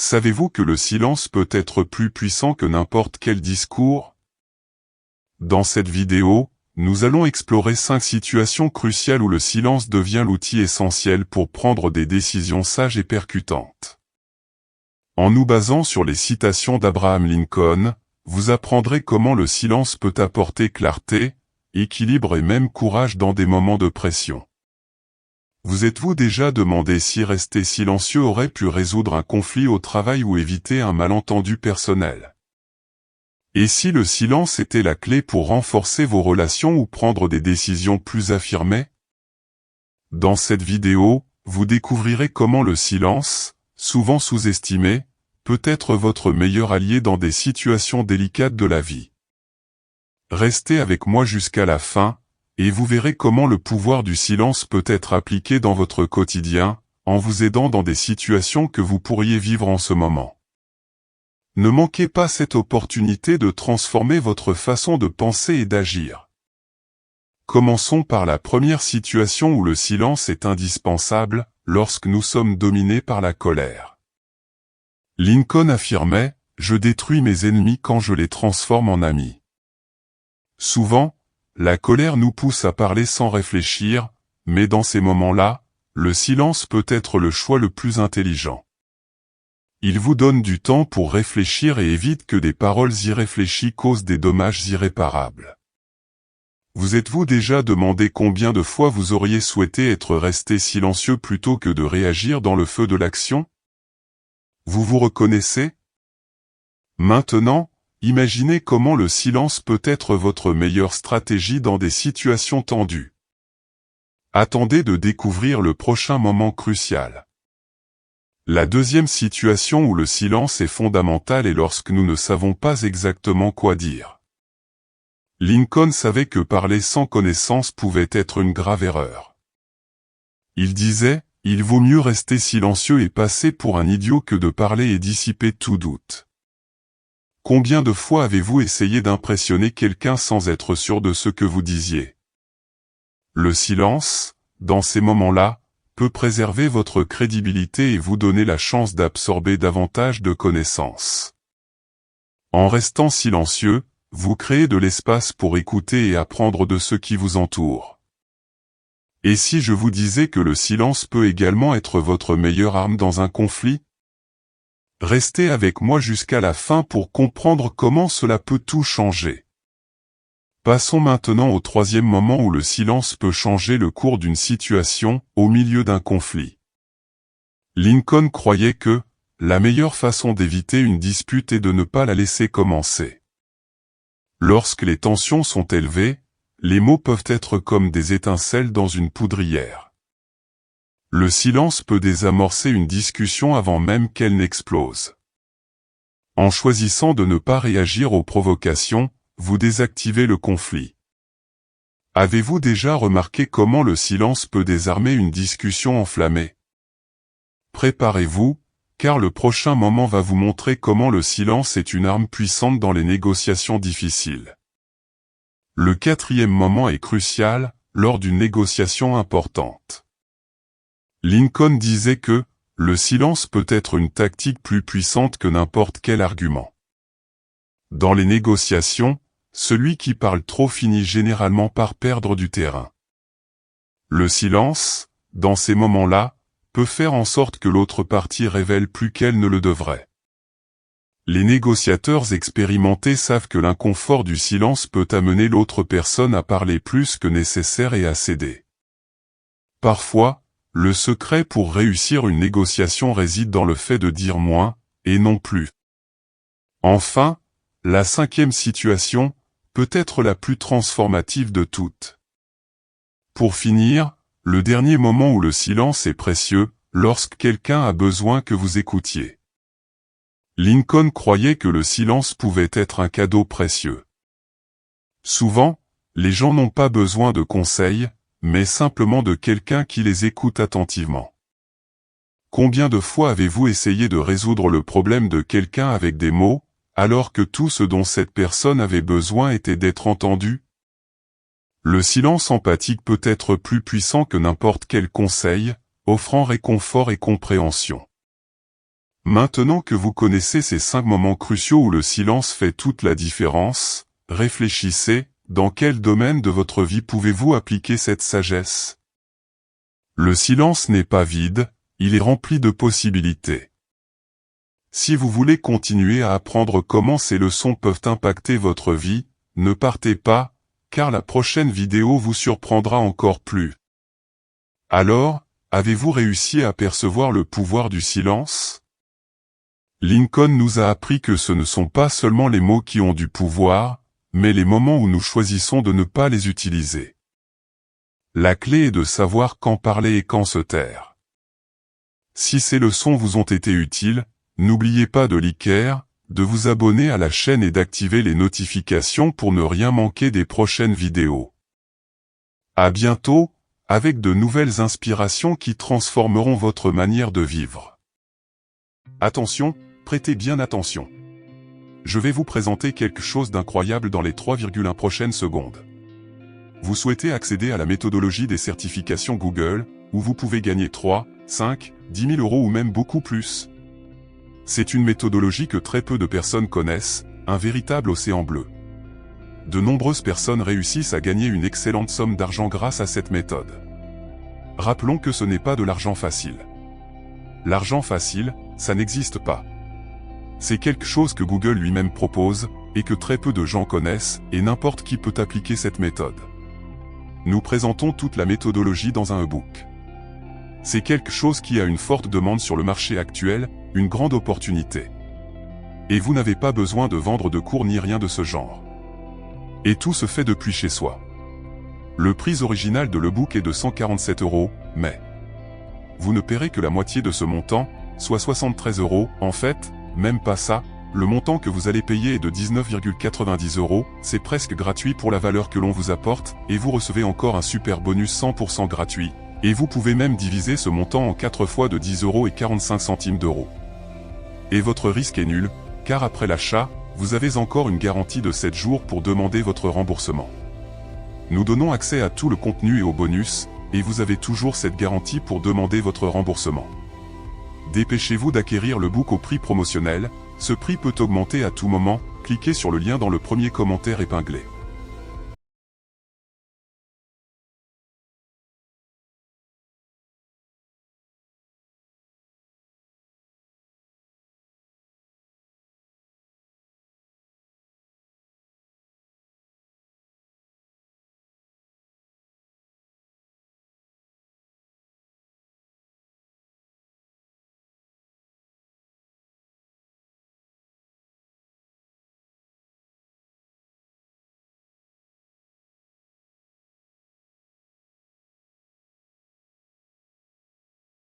Savez-vous que le silence peut être plus puissant que n'importe quel discours? Dans cette vidéo, nous allons explorer 5 situations cruciales où le silence devient l'outil essentiel pour prendre des décisions sages et percutantes. En nous basant sur les citations d'Abraham Lincoln, vous apprendrez comment le silence peut apporter clarté, équilibre et même courage dans des moments de pression. Vous êtes-vous déjà demandé si rester silencieux aurait pu résoudre un conflit au travail ou éviter un malentendu personnel? Et si le silence était la clé pour renforcer vos relations ou prendre des décisions plus affirmées? Dans cette vidéo, vous découvrirez comment le silence, souvent sous-estimé, peut être votre meilleur allié dans des situations délicates de la vie. Restez avec moi jusqu'à la fin, et vous verrez comment le pouvoir du silence peut être appliqué dans votre quotidien, en vous aidant dans des situations que vous pourriez vivre en ce moment. Ne manquez pas cette opportunité de transformer votre façon de penser et d'agir. Commençons par la première situation où le silence est indispensable, lorsque nous sommes dominés par la colère. Lincoln affirmait « Je détruis mes ennemis quand je les transforme en amis ». Souvent, la colère nous pousse à parler sans réfléchir, mais dans ces moments-là, le silence peut être le choix le plus intelligent. Il vous donne du temps pour réfléchir et évite que des paroles irréfléchies causent des dommages irréparables. Vous êtes-vous déjà demandé combien de fois vous auriez souhaité être resté silencieux plutôt que de réagir dans le feu de l'action? Vous vous reconnaissez? Maintenant, imaginez comment le silence peut être votre meilleure stratégie dans des situations tendues. Attendez de découvrir le prochain moment crucial. La deuxième situation où le silence est fondamental est lorsque nous ne savons pas exactement quoi dire. Lincoln savait que parler sans connaissance pouvait être une grave erreur. Il disait, « Il vaut mieux rester silencieux et passer pour un idiot que de parler et dissiper tout doute ». Combien de fois avez-vous essayé d'impressionner quelqu'un sans être sûr de ce que vous disiez? Le silence, dans ces moments-là, peut préserver votre crédibilité et vous donner la chance d'absorber davantage de connaissances. En restant silencieux, vous créez de l'espace pour écouter et apprendre de ce qui vous entoure. Et si je vous disais que le silence peut également être votre meilleure arme dans un conflit? Restez avec moi jusqu'à la fin pour comprendre comment cela peut tout changer. Passons maintenant au troisième moment où le silence peut changer le cours d'une situation, au milieu d'un conflit. Lincoln croyait que la meilleure façon d'éviter une dispute est de ne pas la laisser commencer. Lorsque les tensions sont élevées, les mots peuvent être comme des étincelles dans une poudrière. Le silence peut désamorcer une discussion avant même qu'elle n'explose. En choisissant de ne pas réagir aux provocations, vous désactivez le conflit. Avez-vous déjà remarqué comment le silence peut désarmer une discussion enflammée? Préparez-vous, car le prochain moment va vous montrer comment le silence est une arme puissante dans les négociations difficiles. Le quatrième moment est crucial, lors d'une négociation importante. Lincoln disait que le silence peut être une tactique plus puissante que n'importe quel argument. Dans les négociations, celui qui parle trop finit généralement par perdre du terrain. Le silence, dans ces moments-là, peut faire en sorte que l'autre partie révèle plus qu'elle ne le devrait. Les négociateurs expérimentés savent que l'inconfort du silence peut amener l'autre personne à parler plus que nécessaire et à céder. Parfois, le secret pour réussir une négociation réside dans le fait de dire moins, et non plus. Enfin, la cinquième situation, peut être la plus transformative de toutes. Pour finir, le dernier moment où le silence est précieux, lorsque quelqu'un a besoin que vous écoutiez. Lincoln croyait que le silence pouvait être un cadeau précieux. Souvent, les gens n'ont pas besoin de conseils, mais simplement de quelqu'un qui les écoute attentivement. Combien de fois avez-vous essayé de résoudre le problème de quelqu'un avec des mots, alors que tout ce dont cette personne avait besoin était d'être entendu? Le silence empathique peut être plus puissant que n'importe quel conseil, offrant réconfort et compréhension. Maintenant que vous connaissez ces 5 moments cruciaux où le silence fait toute la différence, réfléchissez, dans quel domaine de votre vie pouvez-vous appliquer cette sagesse? Le silence n'est pas vide, il est rempli de possibilités. Si vous voulez continuer à apprendre comment ces leçons peuvent impacter votre vie, ne partez pas, car la prochaine vidéo vous surprendra encore plus. Alors, avez-vous réussi à percevoir le pouvoir du silence? Lincoln nous a appris que ce ne sont pas seulement les mots qui ont du pouvoir, mais les moments où nous choisissons de ne pas les utiliser. La clé est de savoir quand parler et quand se taire. Si ces leçons vous ont été utiles, n'oubliez pas de liker, de vous abonner à la chaîne et d'activer les notifications pour ne rien manquer des prochaines vidéos. À bientôt, avec de nouvelles inspirations qui transformeront votre manière de vivre. Attention, prêtez bien attention. Je vais vous présenter quelque chose d'incroyable dans les 3,1 prochaines secondes. Vous souhaitez accéder à la méthodologie des certifications Google, où vous pouvez gagner 3, 5, 10 000 euros ou même beaucoup plus. C'est une méthodologie que très peu de personnes connaissent, un véritable océan bleu. De nombreuses personnes réussissent à gagner une excellente somme d'argent grâce à cette méthode. Rappelons que ce n'est pas de l'argent facile. L'argent facile, ça n'existe pas. C'est quelque chose que Google lui-même propose, et que très peu de gens connaissent, et n'importe qui peut appliquer cette méthode. Nous présentons toute la méthodologie dans un e-book. C'est quelque chose qui a une forte demande sur le marché actuel, une grande opportunité. Et vous n'avez pas besoin de vendre de cours ni rien de ce genre. Et tout se fait depuis chez soi. Le prix original de l'e-book est de 147 €, mais vous ne paierez que la moitié de ce montant, soit 73 €. En fait, même pas ça, le montant que vous allez payer est de 19,90 €, c'est presque gratuit pour la valeur que l'on vous apporte, et vous recevez encore un super bonus 100% gratuit, et vous pouvez même diviser ce montant en 4 fois de 10,45 €. Et votre risque est nul, car après l'achat, vous avez encore une garantie de 7 jours pour demander votre remboursement. Nous donnons accès à tout le contenu et aux bonus, et vous avez toujours cette garantie pour demander votre remboursement. Dépêchez-vous d'acquérir le book au prix promotionnel, ce prix peut augmenter à tout moment, cliquez sur le lien dans le premier commentaire épinglé.